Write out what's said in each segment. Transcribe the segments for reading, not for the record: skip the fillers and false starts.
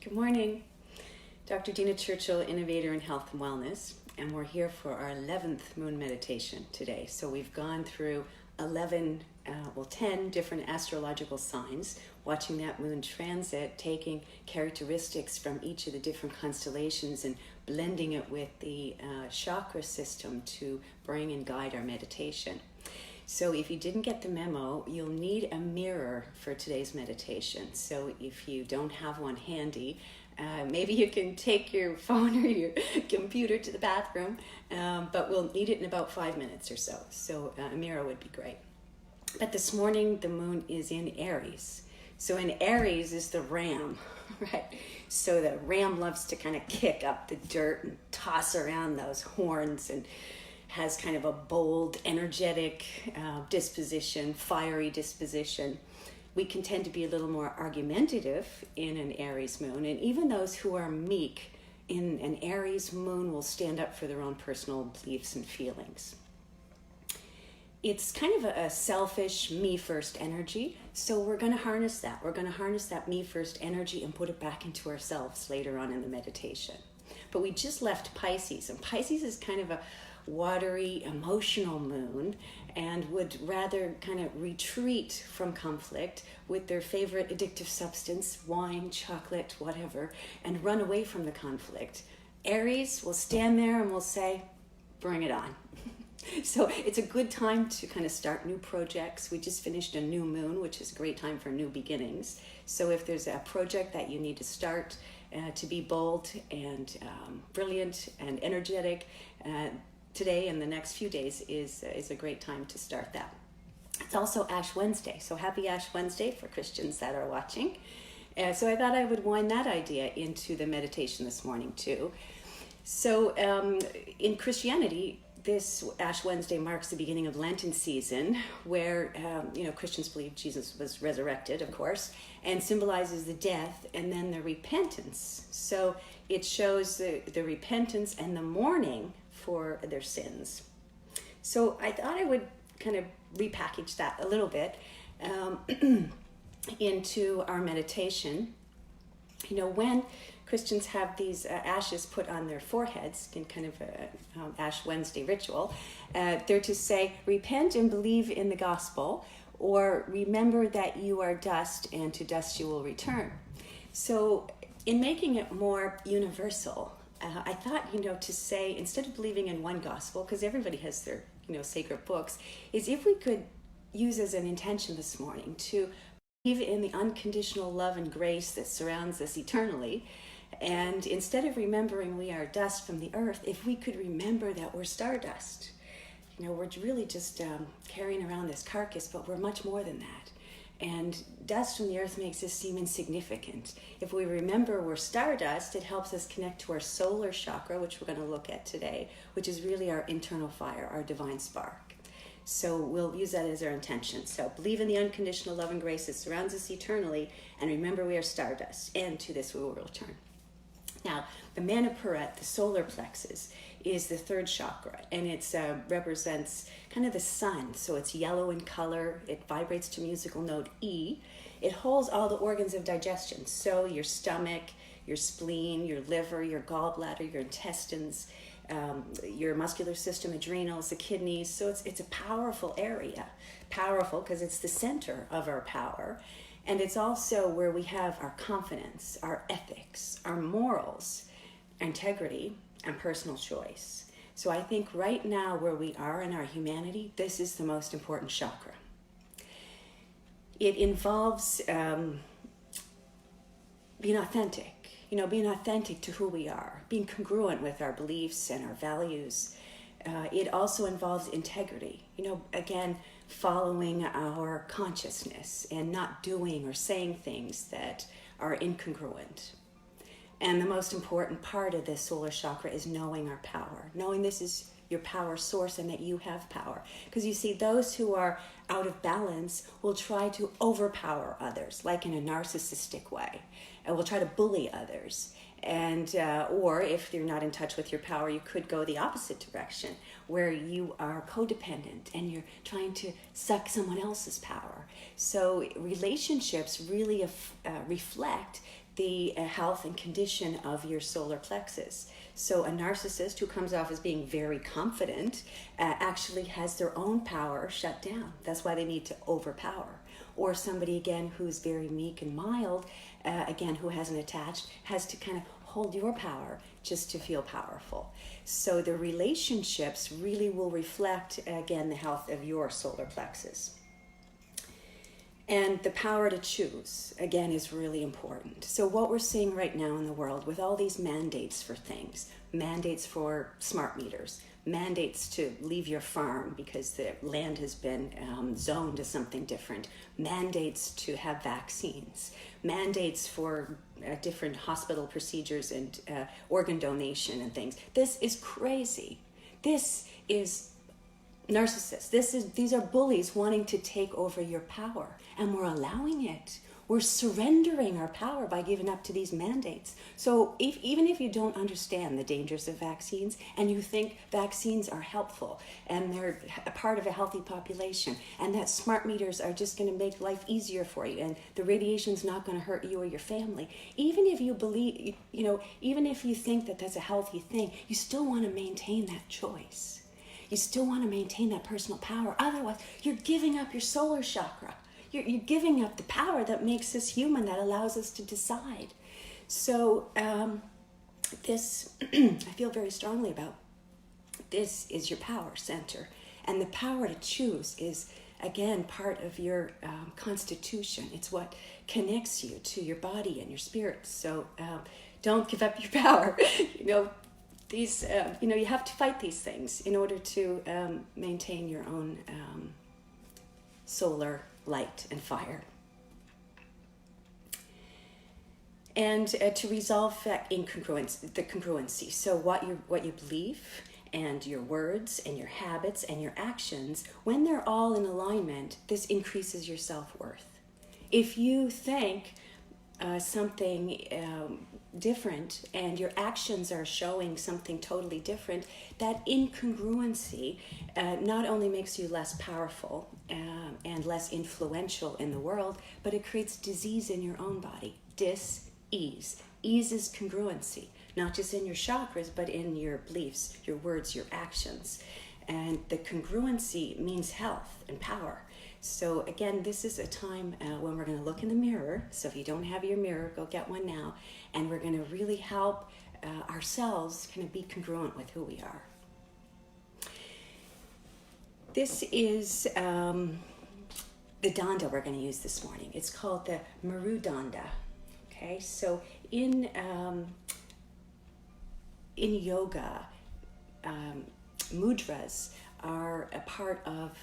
Good morning. Dr. Dina Churchill, innovator in health and wellness, and we're here for our 11th moon meditation today. So we've gone through 10 different astrological signs, watching that moon transit, taking characteristics from each of the different constellations and blending it with the chakra system to bring and guide our meditation. So if you didn't get the memo, you'll need a mirror for today's meditation. So if you don't have one handy, maybe you can take your phone or your computer to the bathroom, but we'll need it in about 5 minutes or so. So a mirror would be great. But this morning, the moon is in Aries. So in Aries is the ram, right? So the ram loves to kind of kick up the dirt and toss around those horns and has kind of a bold, energetic disposition, fiery disposition. We can tend to be a little more argumentative in an Aries moon, and even those who are meek in an Aries moon will stand up for their own personal beliefs and feelings. It's kind of a selfish, me-first energy, so we're going to harness that. We're going to harness that me-first energy and put it back into ourselves later on in the meditation. But we just left Pisces, and Pisces is kind of a watery, emotional moon and would rather kind of retreat from conflict with their favorite addictive substance, wine, chocolate, whatever, and run away from the conflict. Aries will stand there and will say, bring it on. So it's a good time to kind of start new projects. We just finished a new moon, which is a great time for new beginnings. So if there's a project that you need to start to be bold and brilliant and energetic, today and the next few days is a great time to start that. It's also Ash Wednesday, so happy Ash Wednesday for Christians that are watching. So I thought I would wind that idea into the meditation this morning too. So in Christianity, this Ash Wednesday marks the beginning of Lenten season, where Christians believe Jesus was resurrected, of course, and symbolizes the death and then the repentance. So it shows the repentance and the mourning for their sins. So I thought I would kind of repackage that a little bit into our meditation. You know, when Christians have these ashes put on their foreheads in kind of a Ash Wednesday ritual, they're to say, repent and believe in the gospel, or remember that you are dust and to dust you will return. So in making it more universal, I thought, to say, instead of believing in one gospel, because everybody has their, sacred books, is if we could use as an intention this morning to believe in the unconditional love and grace that surrounds us eternally. And instead of remembering we are dust from the earth, if we could remember that we're stardust. We're really just carrying around this carcass, but we're much more than that. And dust from the earth makes us seem insignificant. If we remember we're stardust, it helps us connect to our solar chakra, which we're going to look at today, which is really our internal fire, our divine spark. So we'll use that as our intention. So believe in the unconditional love and grace that surrounds us eternally, and remember we are stardust, and to this we will return. Now, the Manipura, the solar plexus, is the third chakra, and it represents kind of the sun. So it's yellow in color. It vibrates to musical note E. It holds all the organs of digestion. So your stomach, your spleen, your liver, your gallbladder, your intestines, your muscular system, adrenals, the kidneys. So it's a powerful area. Powerful because it's the center of our power. And it's also where we have our confidence, our ethics, our morals, integrity, and personal choice. So I think right now where we are in our humanity, this is the most important chakra. It involves being authentic, being authentic to who we are, being congruent with our beliefs and our values. It also involves integrity, again, following our consciousness and not doing or saying things that are incongruent. And the most important part of this solar chakra is knowing our power, knowing this is your power source and that you have power. Because you see, those who are out of balance will try to overpower others, like in a narcissistic way, and will try to bully others. And or if you're not in touch with your power, you could go the opposite direction, where you are codependent and you're trying to suck someone else's power. So relationships really reflect the health and condition of your solar plexus. So a narcissist who comes off as being very confident actually has their own power shut down. That's why they need to overpower. Or somebody, again, who's very meek and mild, again, who hasn't attached, has to kind of hold your power just to feel powerful. So the relationships really will reflect, again, the health of your solar plexus. And the power to choose, again, is really important. So what we're seeing right now in the world with all these mandates for things, mandates for smart meters, mandates to leave your farm because the land has been zoned to something different, mandates to have vaccines, mandates for different hospital procedures and organ donation and things. This is crazy. This is narcissists. These are bullies wanting to take over your power, and we're allowing it. We're surrendering our power by giving up to these mandates. So even if you don't understand the dangers of vaccines and you think vaccines are helpful and they're a part of a healthy population and that smart meters are just going to make life easier for you and the radiation's not going to hurt you or your family, even if you believe, even if you think that that's a healthy thing, you still want to maintain that choice. You still want to maintain that personal power. Otherwise, you're giving up your solar chakra. You're giving up the power that makes us human, that allows us to decide. So this, I feel very strongly about, this is your power center. And the power to choose is, again, part of your constitution. It's what connects you to your body and your spirit. So don't give up your power. These, you have to fight these things in order to maintain your own solar light and fire. And to resolve that incongruence, the congruency. So what you believe and your words and your habits and your actions, when they're all in alignment, this increases your self-worth. If you think something different and your actions are showing something totally different, that incongruency not only makes you less powerful and less influential in the world, but it creates disease in your own body. Dis-ease. Ease is congruency, not just in your chakras, but in your beliefs, your words, your actions. And the congruency means health and power. So again, this is a time when we're going to look in the mirror. So if you don't have your mirror, go get one now. And we're going to really help ourselves kind of be congruent with who we are. This is the danda we're going to use this morning. It's called the Maru danda. Okay, so in yoga, mudras are a part of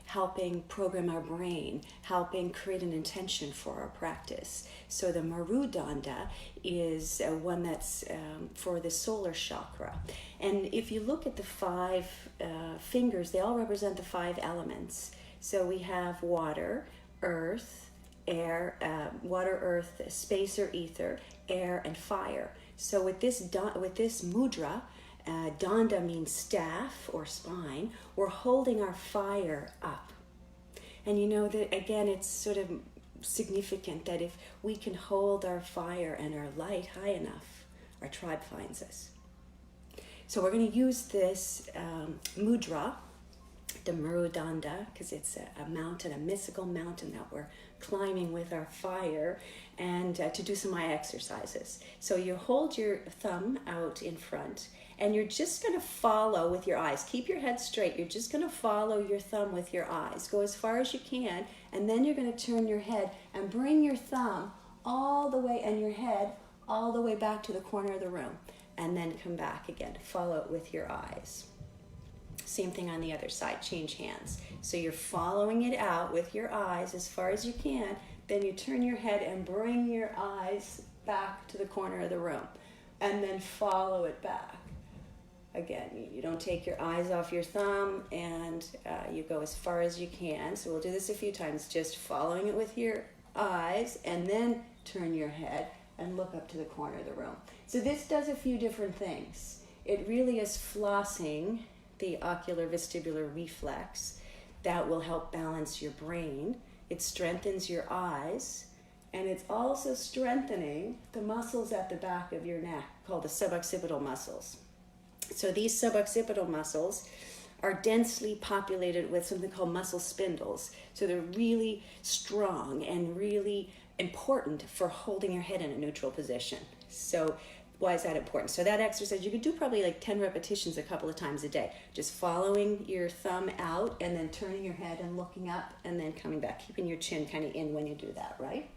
helping program our brain, helping create an intention for our practice. So the Maru danda is one that's for the solar chakra. And if you look at the 5 fingers, they all represent the 5 elements. So we have water, earth, air, water, earth, space or ether, air, and fire. So with this mudra, danda means staff or spine, we're holding our fire up. And that, again, it's sort of significant that if we can hold our fire and our light high enough, our tribe finds us. So we're going to use this mudra, the Maru danda, because it's a mountain, a mystical mountain that we're climbing with our fire, and to do some eye exercises. So you hold your thumb out in front, and you're just going to follow with your eyes. Keep your head straight. You're just going to follow your thumb with your eyes. Go as far as you can, and then you're going to turn your head and bring your thumb all the way, and your head all the way back to the corner of the room, and then come back again. Follow it with your eyes. Same thing on the other side. Change hands. So you're following it out with your eyes as far as you can. Then you turn your head and bring your eyes back to the corner of the room, and then follow it back. Again, you don't take your eyes off your thumb, and you go as far as you can. So we'll do this a few times, just following it with your eyes, and then turn your head and look up to the corner of the room. So this does a few different things. It really is flossing the ocular vestibular reflex that will help balance your brain. It strengthens your eyes, And it's also strengthening the muscles at the back of your neck called the suboccipital muscles. So these suboccipital muscles are densely populated with something called muscle spindles. So they're really strong and really important for holding your head in a neutral position. So why is that important? So that exercise, you could do probably like 10 repetitions a couple of times a day. Just following your thumb out and then turning your head and looking up and then coming back, keeping your chin kind of in when you do that, right?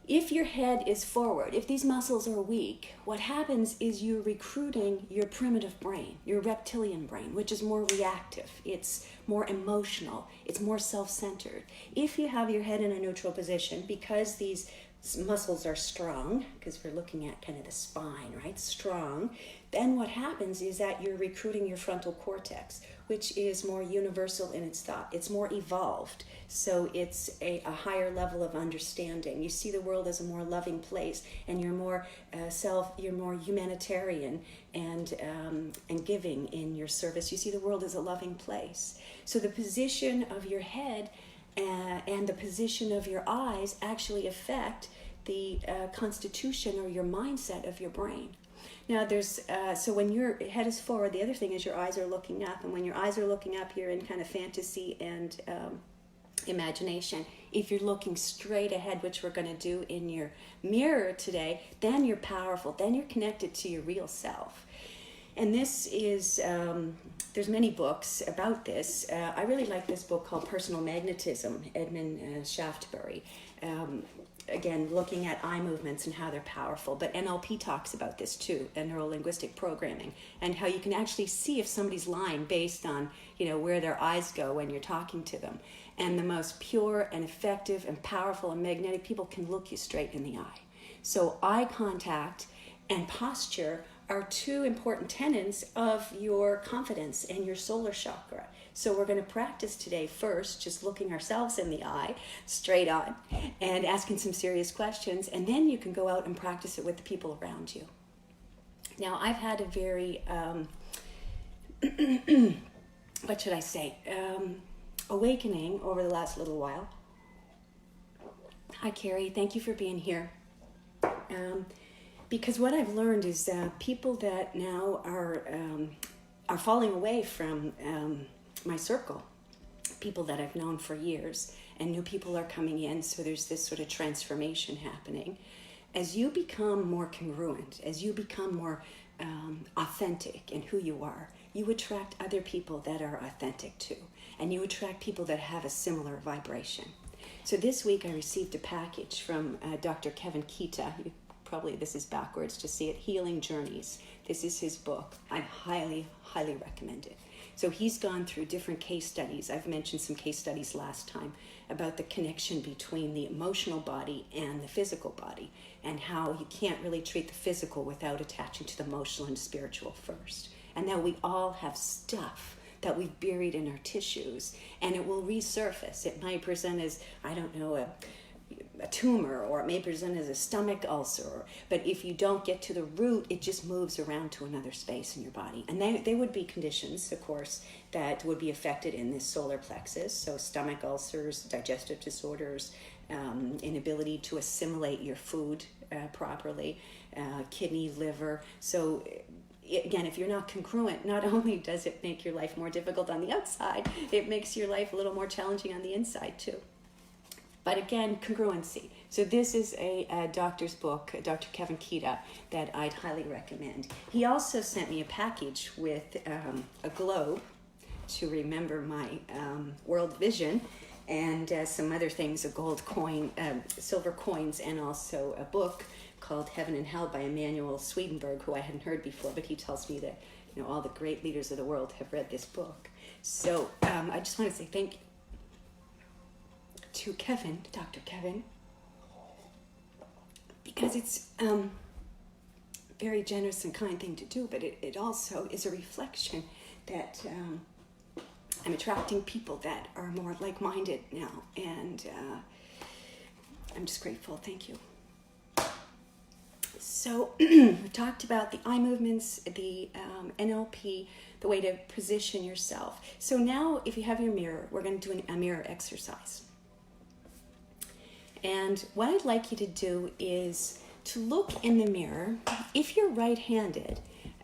If your head is forward, if these muscles are weak, what happens is you're recruiting your primitive brain, your reptilian brain, which is more reactive. It's more emotional. It's more self-centered. If you have your head in a neutral position, because these muscles are strong, because we're looking at kind of the spine, right? Strong. Then what happens is that you're recruiting your frontal cortex, which is more universal in its thought. It's more evolved. So it's a higher level of understanding. You see the world as a more loving place, and you're more you're more humanitarian and giving in your service. You see the world as a loving place. So the position of your head and the position of your eyes actually affect the constitution or your mindset of your brain. Now there's, so when your head is forward, the other thing is your eyes are looking up. And when your eyes are looking up, you're in kind of fantasy and imagination. If you're looking straight ahead, which we're going to do in your mirror today, then you're powerful. Then you're connected to your real self. And this is, there's many books about this. I really like this book called Personal Magnetism, Edmund Shaftesbury. Again, looking at eye movements and how they're powerful. But NLP talks about this too, and neuro-linguistic programming, and how you can actually see if somebody's lying based on, where their eyes go when you're talking to them. And the most pure and effective and powerful and magnetic people can look you straight in the eye. So eye contact and posture are two important tenets of your confidence and your solar chakra. So we're going to practice today first, just looking ourselves in the eye, straight on, and asking some serious questions, and then you can go out and practice it with the people around you. Now, I've had a very, what should I say, awakening over the last little while. Hi, Carrie. Thank you for being here. Because what I've learned is people that now are falling away from my circle, people that I've known for years, and new people are coming in, so there's this sort of transformation happening. As you become more congruent, as you become more authentic in who you are, you attract other people that are authentic too, and you attract people that have a similar vibration. So this week I received a package from Dr. Kevin Kita. Probably this is backwards to see it, Healing Journeys. This is his book. I highly, highly recommend it. So he's gone through different case studies. I've mentioned some case studies last time about the connection between the emotional body and the physical body, and how you can't really treat the physical without attaching to the emotional and spiritual first. And that we all have stuff that we've buried in our tissues, and it will resurface. It might present as, a tumor, or it may present as a stomach ulcer, but if you don't get to the root, it just moves around to another space in your body. And they would be conditions, of course, that would be affected in this solar plexus. So stomach ulcers, digestive disorders, inability to assimilate your food properly, kidney, liver. So again, if you're not congruent, not only does it make your life more difficult on the outside, it makes your life a little more challenging on the inside too. But again, congruency. So this is a doctor's book, Dr. Kevin Kita, that I'd highly recommend. He also sent me a package with a globe to remember my world vision, and some other things, a gold coin, silver coins, and also a book called Heaven and Hell by Emanuel Swedenborg, who I hadn't heard before, but he tells me that all the great leaders of the world have read this book. So I just want to say thank you to Kevin, Dr. Kevin, because it's very generous and kind thing to do, but it also is a reflection that I'm attracting people that are more like-minded now, and I'm just grateful. Thank you. So we talked about the eye movements, the NLP, the way to position yourself. So now if you have your mirror, we're going to do a mirror exercise. And what I'd like you to do is to look in the mirror. If you're right-handed,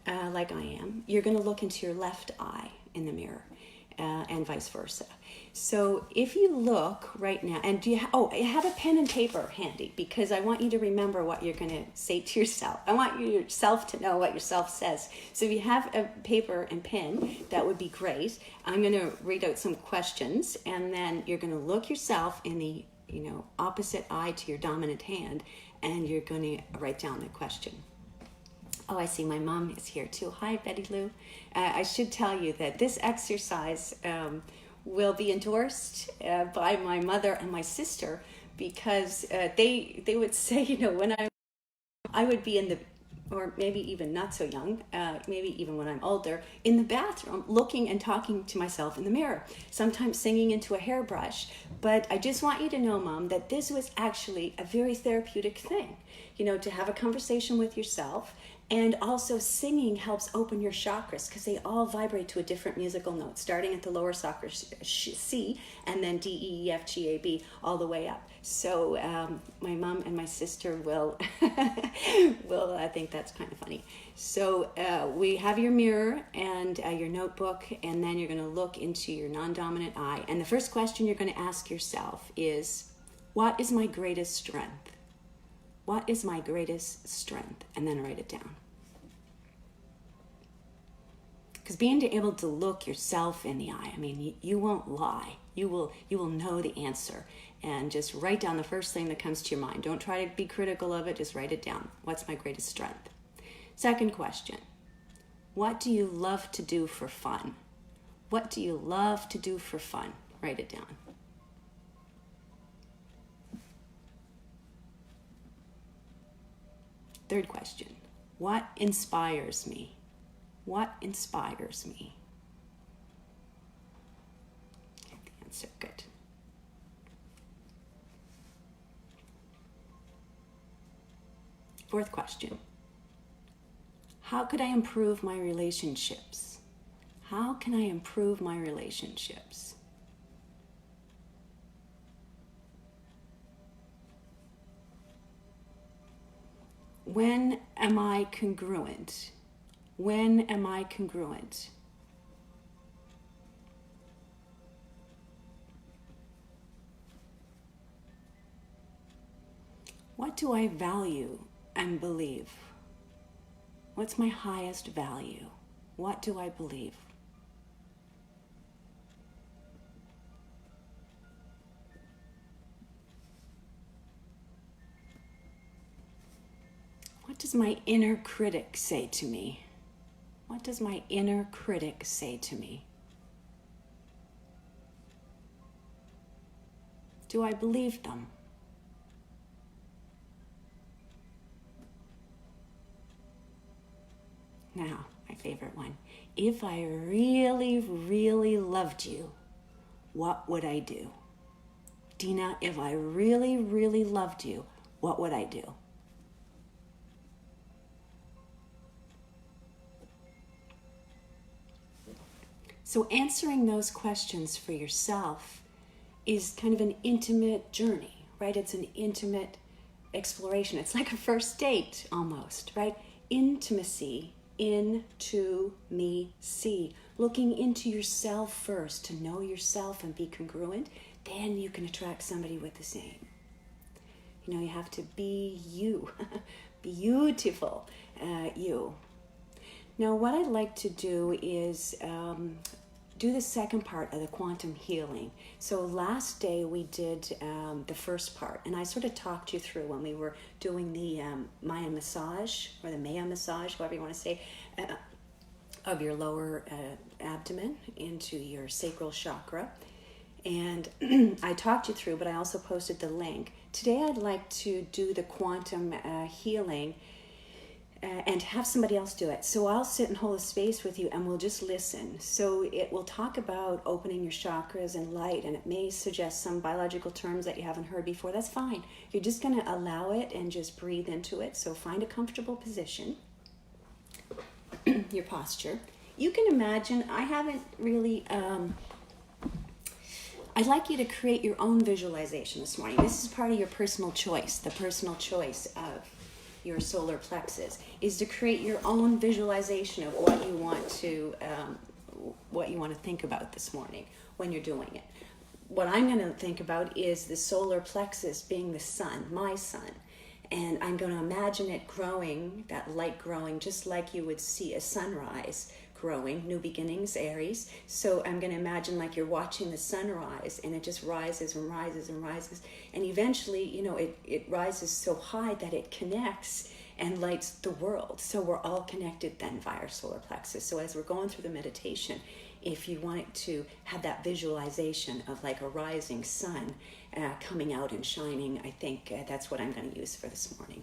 like I am, you're going to look into your left eye in the mirror, and vice versa. So if you look right now, and do you have a pen and paper handy, because I want you to remember what you're going to say to yourself. I want yourself to know what yourself says. So if you have a paper and pen, that would be great. I'm going to read out some questions, and then you're going to look yourself in the opposite eye to your dominant hand, and you're going to write down the question. Oh, I see my mom is here too. Hi, Betty Lou. I should tell you that this exercise will be endorsed by my mother and my sister, because they would say, when I would be in the, or maybe even not so young, maybe even when I'm older, in the bathroom, looking and talking to myself in the mirror, sometimes singing into a hairbrush. But I just want you to know, Mom, that this was actually a very therapeutic thing, to have a conversation with yourself. And also singing helps open your chakras, because they all vibrate to a different musical note, starting at the lower chakra C, and then D, E, E, F, G, A, B, all the way up. So my mom and my sister will I think that's kind of funny. So we have your mirror and your notebook, and then you're going to look into your non-dominant eye. And the first question you're going to ask yourself is, what is my greatest strength? What is my greatest strength? And then write it down. Because being able to look yourself in the eye, you won't lie. You will know the answer. And just write down the first thing that comes to your mind. Don't try to be critical of it. Just write it down. What's my greatest strength? Second question. What do you love to do for fun? What do you love to do for fun? Write it down. Third question. What inspires me? What inspires me? Get the answer. Good. Fourth question. How could I improve my relationships? How can I improve my relationships? When am I congruent? When am I congruent? What do I value and believe? What's my highest value? What do I believe? What does my inner critic say to me? What does my inner critic say to me? Do I believe them? Now, my favorite one. If I really, really loved you, what would I do? Dina, if I really, really loved you, what would I do? So answering those questions for yourself is kind of an intimate journey, right? It's an intimate exploration. It's like a first date almost, right? Intimacy, into me, see. Looking into yourself first to know yourself and be congruent, then you can attract somebody with the same. You have to be you, beautiful you. Now, what I'd like to do is do the second part of the quantum healing. So last day we did the first part, and I sort of talked you through when we were doing the Maya massage, or the Maya massage, however you want to say, of your lower abdomen into your sacral chakra. And I talked you through, but I also posted the link. Today I'd like to do the quantum healing and have somebody else do it. So I'll sit and hold a space with you, and we'll just listen. So it will talk about opening your chakras and light, and it may suggest some biological terms that you haven't heard before. That's fine. You're just going to allow it and just breathe into it. So find a comfortable position, your posture. You can imagine, I I'd like you to create your own visualization this morning. This is part of your personal choice. The personal choice of your solar plexus is to create your own visualization of what you want to think about this morning when you're doing it. What I'm going to think about is the solar plexus being the sun, my sun. And I'm going to imagine it growing, that light growing, just like you would see a sunrise growing, new beginnings, Aries. So I'm going to imagine like you're watching the sunrise, and it just rises and rises and rises. And eventually, it rises so high that it connects and lights the world. So we're all connected then via our solar plexus. So as we're going through the meditation, if you want to have that visualization of like a rising sun coming out and shining, I think that's what I'm going to use for this morning.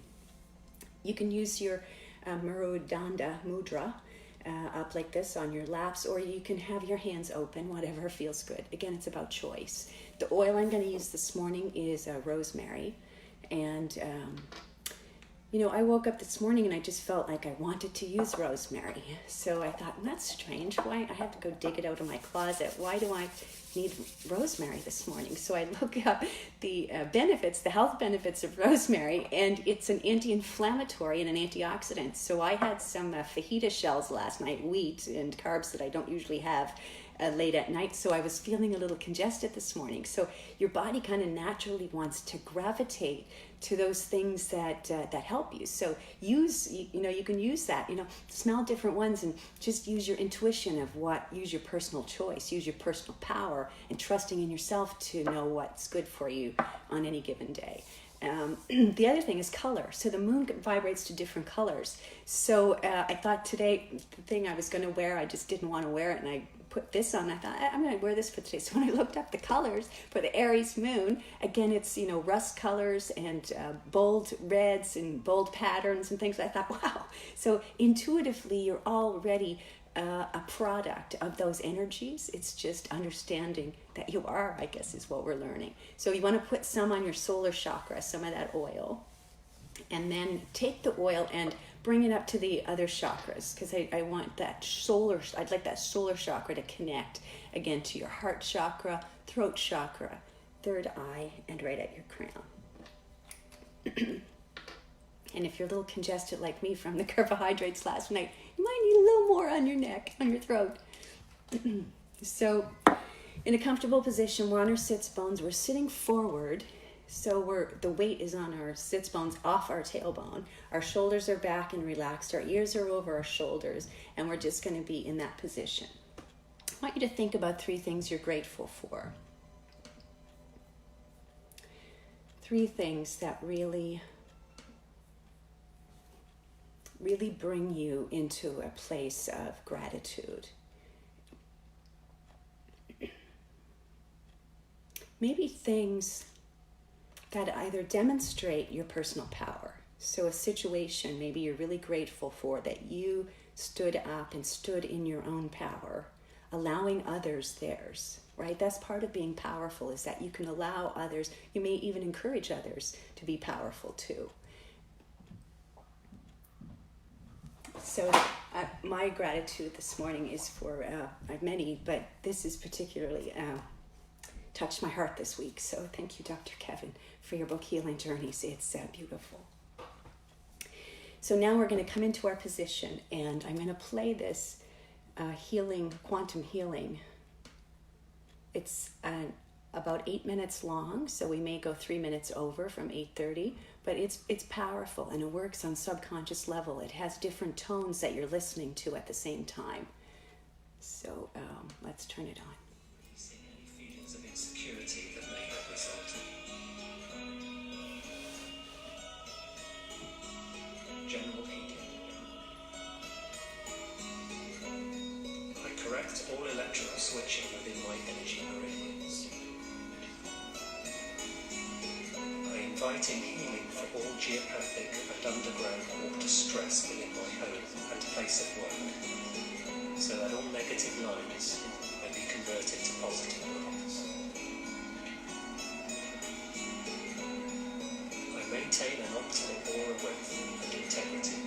You can use your Marudanda Mudra up like this on your laps, or you can have your hands open, whatever feels good. Again, it's about choice. The oil I'm going to use this morning is rosemary. And I woke up this morning and I just felt like I wanted to use rosemary. So I thought, that's strange. Why? I have to go dig it out of my closet. Why do I need rosemary this morning? So I look up the benefits, the health benefits of rosemary, and it's an anti-inflammatory and an antioxidant. So I had some fajita shells last night, wheat and carbs that I don't usually have late at night, so I was feeling a little congested this morning. So your body kind of naturally wants to gravitate to those things that help you. So you can use that, smell different ones and just use your intuition of use your personal choice, use your personal power, and trusting in yourself to know what's good for you on any given day. The other thing is color. So the moon vibrates to different colors. So I thought today, the thing I was going to wear, I just didn't want to wear it, and I put this on. I thought, I'm going to wear this for today. So when I looked up the colors for the Aries moon, again, it's, rust colors and bold reds and bold patterns and things. I thought, wow. So intuitively, you're already a product of those energies. It's just understanding that you are, I guess, is what we're learning. So you want to put some on your solar chakra, some of that oil, and then take the oil and bring it up to the other chakras, because I want that I'd like that solar chakra to connect again to your heart chakra, throat chakra, third eye, and right at your crown. And if you're a little congested like me from the carbohydrates last night, you might need a little more on your neck, on your throat. So in a comfortable position, we're on our sits bones, we're sitting forward. So the weight is on our sits bones off our tailbone. Our shoulders are back and relaxed. Our ears are over our shoulders, and we're just going to be in that position. I want you to think about 3 things you're grateful for. 3 things that really bring you into a place of gratitude. Maybe things that either demonstrate your personal power. So a situation maybe you're really grateful for, that you stood up and stood in your own power, allowing others theirs, right? That's part of being powerful, is that you can allow others, you may even encourage others to be powerful too. So my gratitude this morning is for many, but this is particularly touched my heart this week. So thank you, Dr. Kevin, for your book, Healing Journeys. It's beautiful. So now we're going to come into our position, and I'm going to play this quantum healing. It's about 8 minutes long, so we may go 3 minutes over from 8:30, but it's powerful, and it works on subconscious level. It has different tones that you're listening to at the same time. So let's turn it on. Feelings of insecurity that may have resulted. General healing. I correct all electrical switching within my energy meridians. I invite in healing for all geopathic and underground water stress within my home and place of work, so that all negative lines may be converted to positive ones. I maintain an optimal aura width and integrity,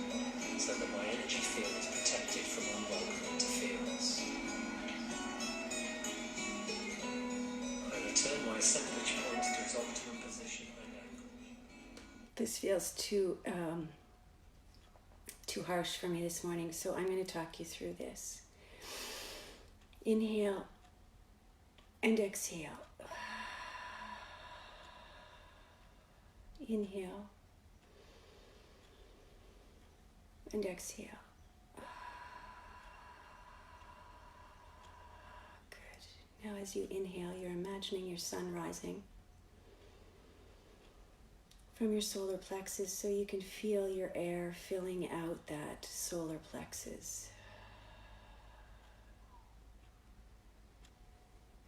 so that my energy field is protected from unwelcome interference. I return sensation, I know. This feels too harsh for me this morning, so I'm going to talk you through this. Inhale and exhale. Inhale and exhale. Good. Now as you inhale, you're imagining your sun rising from your solar plexus, so you can feel your air filling out that solar plexus.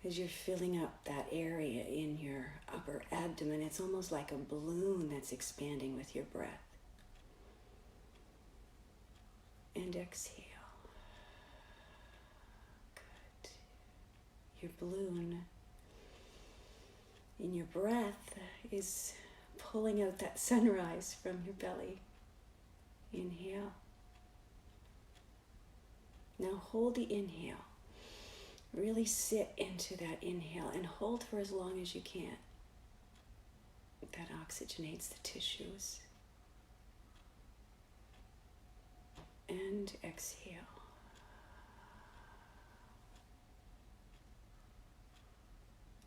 As you're filling up that area in your upper abdomen, it's almost like a balloon that's expanding with your breath. And exhale. Good. Your balloon in your breath is pulling out that sunrise from your belly. Inhale. Now hold the inhale. Really sit into that inhale and hold for as long as you can. That oxygenates the tissues. And exhale.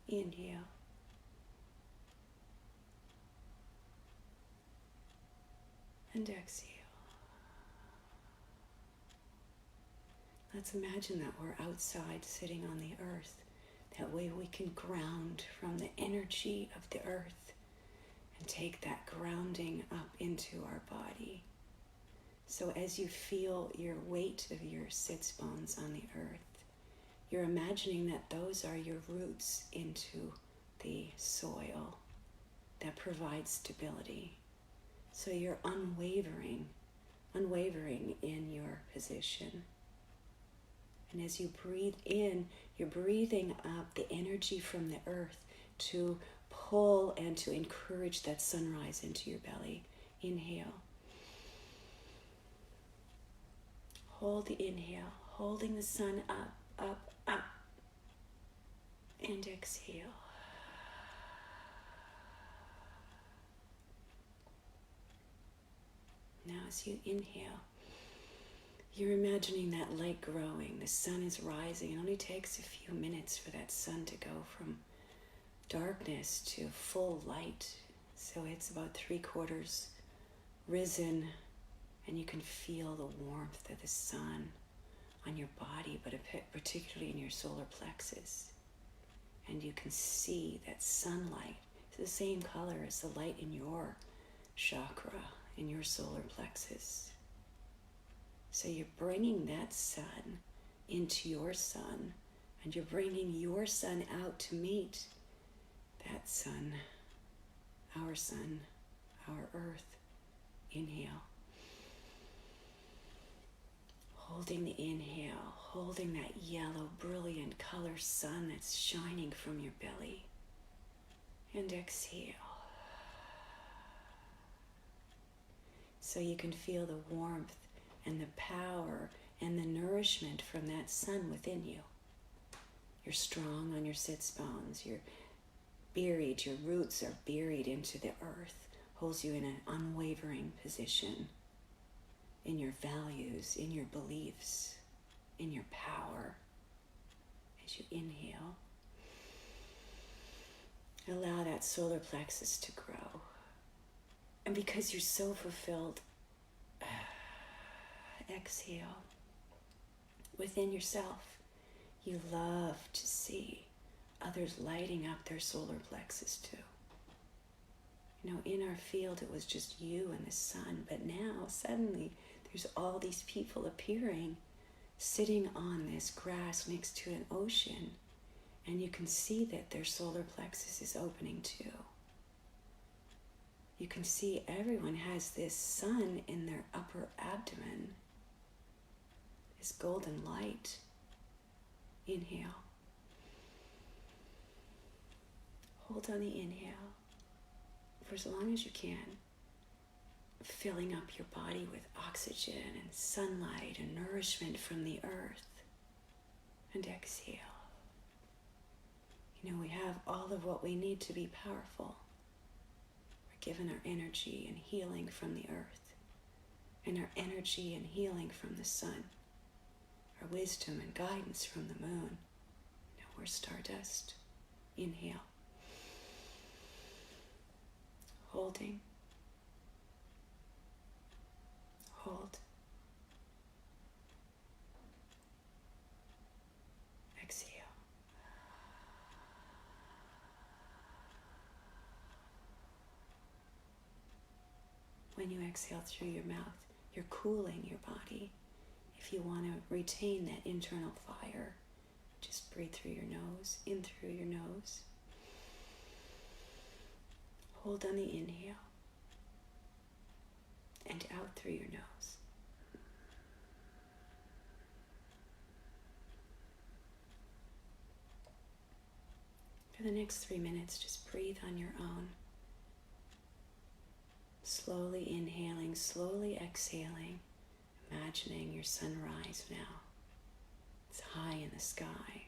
Inhale. And exhale. Let's imagine that we're outside sitting on the earth. That way we can ground from the energy of the earth and take that grounding up into our body. So as you feel your weight of your sits bones on the earth, you're imagining that those are your roots into the soil that provides stability. So you're unwavering in your position. And as you breathe in, you're breathing up the energy from the earth to pull and to encourage that sunrise into your belly. Inhale. Hold the inhale, holding the sun up, up, up. And exhale. Now as you inhale, you're imagining that light growing. The sun is rising. It only takes a few minutes for that sun to go from darkness to full light. So it's about 3/4 risen, and you can feel the warmth of the sun on your body, but particularly in your solar plexus. And you can see that sunlight is the same color as the light in your chakra, in your solar plexus. So you're bringing that sun into your sun, and you're bringing your sun out to meet that sun, our earth. Inhale. Holding the inhale, holding that yellow, brilliant color sun that's shining from your belly. And exhale. So you can feel the warmth and the power and the nourishment from that sun within you. You're strong on your sits bones. You're buried, your roots are buried into the earth, holds you in an unwavering position in your values, in your beliefs, in your power. As you inhale, allow that solar plexus to grow. And because you're so fulfilled, exhale. Within yourself, you love to see others lighting up their solar plexus too. You know, in our field, it was just you and the sun, but now suddenly there's all these people appearing, sitting on this grass next to an ocean, and you can see that their solar plexus is opening too. You can see everyone has this sun in their upper abdomen, this golden light. Inhale. Hold on the inhale for as long as you can, filling up your body with oxygen and sunlight and nourishment from the earth. And exhale. You know, we have all of what we need to be powerful. given our energy and healing from the earth, and our energy and healing from the sun, our wisdom and guidance from the moon. Now we're stardust. Inhale. Holding. Hold. Exhale. When you exhale through your mouth, you're cooling your body. If you want to retain that internal fire, just breathe through your nose, in through your nose. Hold on the inhale and out through your nose. For the next 3 minutes, just breathe on your own. Slowly inhaling, slowly exhaling, imagining your sunrise now. It's high in the sky.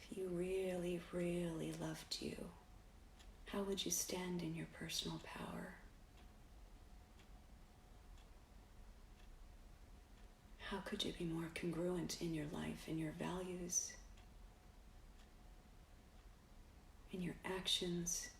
If you really, really loved you, how would you stand in your personal power? How could you be more congruent in your life, in your values, in your actions?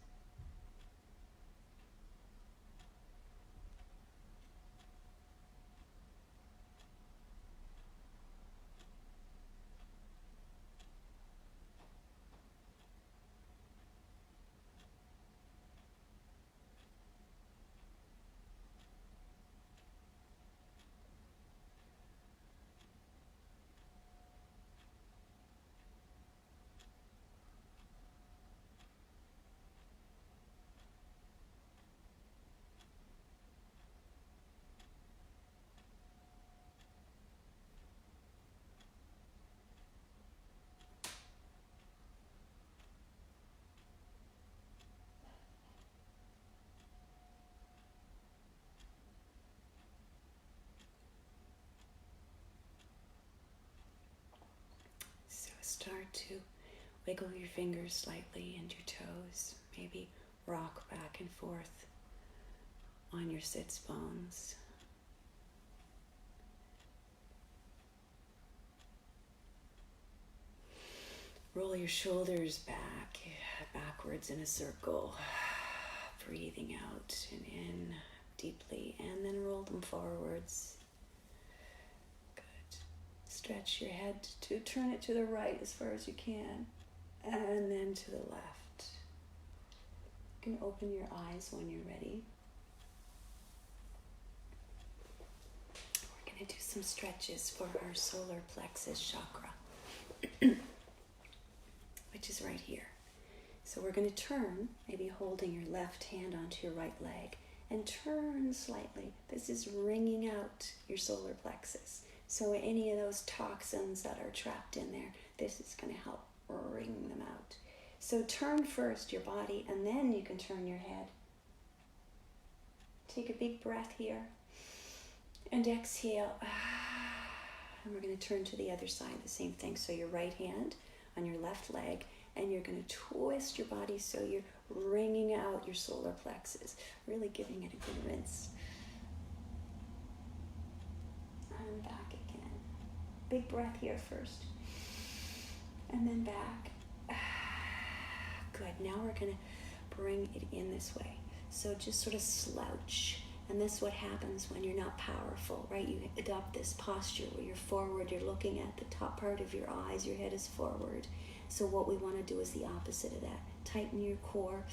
Start to wiggle your fingers slightly and your toes. Maybe rock back and forth on your sits bones. Roll your shoulders backwards in a circle. Breathing out and in deeply, and then roll them forwards. Stretch your head to turn it to the right as far as you can, and then to the left. You can open your eyes when you're ready. We're going to do some stretches for our solar plexus chakra, which is right here. So we're going to turn, maybe holding your left hand onto your right leg, and turn slightly. This is wringing out your solar plexus. So any of those toxins that are trapped in there, this is going to help wring them out. So turn first your body, and then you can turn your head. Take a big breath here, and exhale. And we're going to turn to the other side, the same thing. So your right hand on your left leg, and you're going to twist your body so you're wringing out your solar plexus, really giving it a good rinse. And back again. Big breath here first. And then back. Good. Now we're going to bring it in this way. So just sort of slouch. And that's what happens when you're not powerful, right? You adopt this posture where you're forward, you're looking at the top part of your eyes, your head is forward. So what we want to do is the opposite of that. Tighten your core,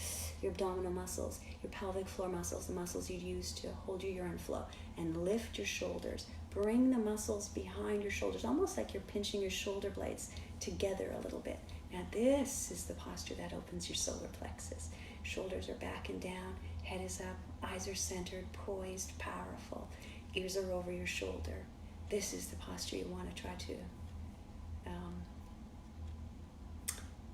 your abdominal muscles, your pelvic floor muscles, the muscles you use to hold your urine flow, and lift your shoulders. Bring the muscles behind your shoulders, almost like you're pinching your shoulder blades together a little bit. Now this is the posture that opens your solar plexus. Shoulders are back and down, head is up, eyes are centered, poised, powerful. Ears are over your shoulder. This is the posture you want to try to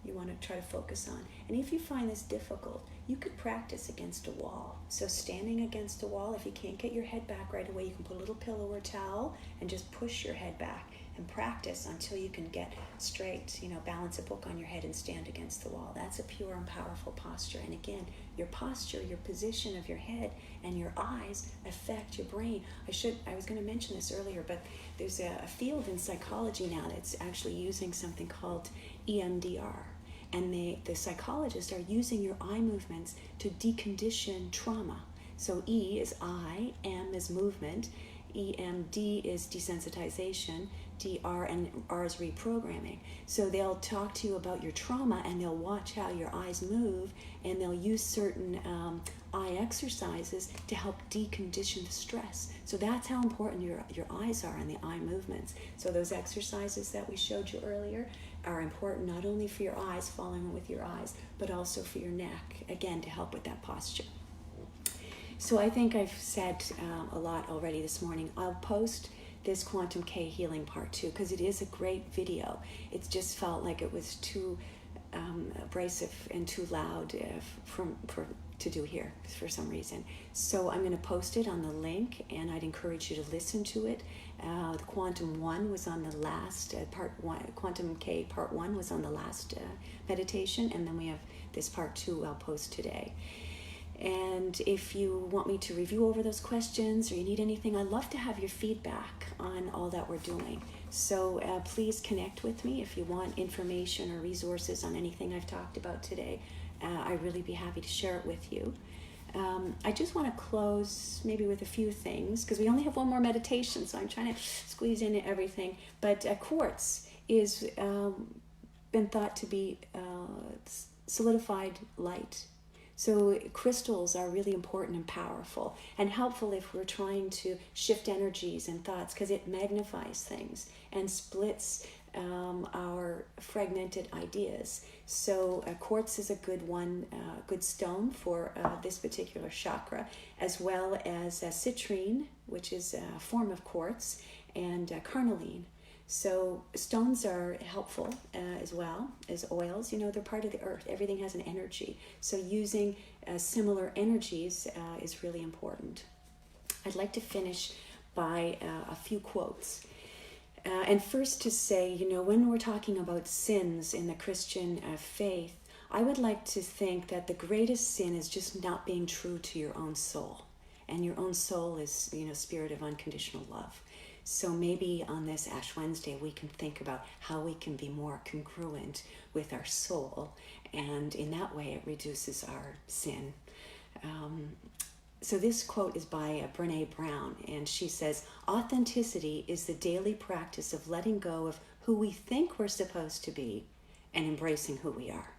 you want to try to focus on. And if you find this difficult, you could practice against a wall. So standing against a wall, if you can't get your head back right away, you can put a little pillow or towel and just push your head back and practice until you can get straight, balance a book on your head and stand against the wall. That's a pure and powerful posture. And again, your posture, your position of your head and your eyes affect your brain. I was going to mention this earlier, but there's a field in psychology now that's actually using something called EMDR. And the psychologists are using your eye movements to decondition trauma. So E is eye, M is movement, EMD is desensitization, DR and R is reprogramming. So they'll talk to you about your trauma and they'll watch how your eyes move, and they'll use certain eye exercises to help decondition the stress. So that's how important your eyes are and the eye movements. So those exercises that we showed you earlier are important not only for your eyes, following with your eyes, but also for your neck, again, to help with that posture. So I think I've said a lot already this morning. I'll post this Quantum K Healing Part 2 because it is a great video. It just felt like it was too abrasive and too loud to do here for some reason. So I'm going to post it on the link, and I'd encourage you to listen to it. The Quantum 1 was on the last, Part 1, Quantum K Part 1 was on the last meditation, and then we have this Part 2 I'll post today. And if you want me to review over those questions or you need anything, I'd love to have your feedback on all that we're doing. So please connect with me if you want information or resources on anything I've talked about today. I'd really be happy to share it with you. I just want to close maybe with a few things because we only have one more meditation, so I'm trying to squeeze in everything. But quartz is been thought to be solidified light. So crystals are really important and powerful and helpful if we're trying to shift energies and thoughts, because it magnifies things and splits our fragmented ideas. So quartz is a good one, good stone for this particular chakra, as well as citrine, which is a form of quartz, and carnelian. So stones are helpful as well as oils. They're part of the earth. Everything has an energy. So using similar energies is really important. I'd like to finish by a few quotes. And first to say, when we're talking about sins in the Christian faith, I would like to think that the greatest sin is just not being true to your own soul. And your own soul is, spirit of unconditional love. So maybe on this Ash Wednesday, we can think about how we can be more congruent with our soul. And in that way, it reduces our sin. So this quote is by Brene Brown, and she says, "Authenticity is the daily practice of letting go of who we think we're supposed to be and embracing who we are."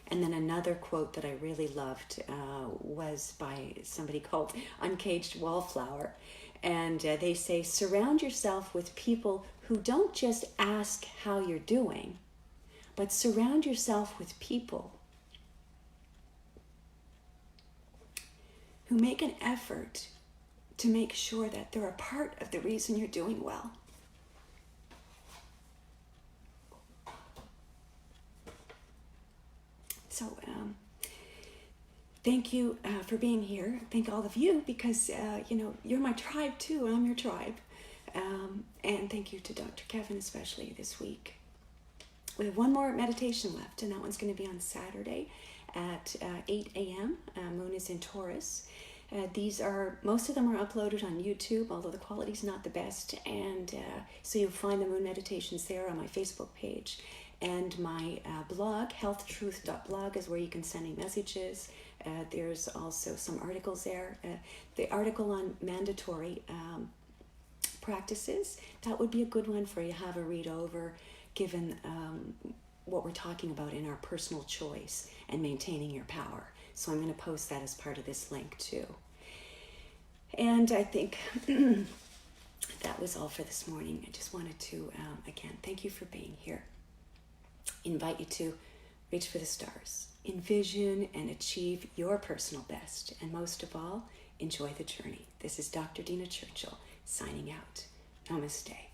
And then another quote that I really loved was by somebody called Uncaged Wallflower. And they say, "Surround yourself with people who don't just ask how you're doing, but surround yourself with people who make an effort to make sure that they're a part of the reason you're doing well." So thank you for being here. Thank all of you because, you're my tribe too. I'm your tribe. And thank you to Dr. Kevin, especially this week. We have one more meditation left, and that one's going to be on Saturday at 8 a.m. Moon is in Taurus. Most of them are uploaded on YouTube, although the quality's not the best. And so you'll find the moon meditations there on my Facebook page. And my blog, healthtruth.blog, is where you can send me messages. There's also some articles there. The article on mandatory practices, that would be a good one for you to have a read over, given what we're talking about in our personal choice and maintaining your power. So I'm going to post that as part of this link too. And I think that was all for this morning. I just wanted to, again, thank you for being here. Invite you to reach for the stars, envision and achieve your personal best, and most of all, enjoy the journey. This is Dr. Dina Churchill signing out. Namaste.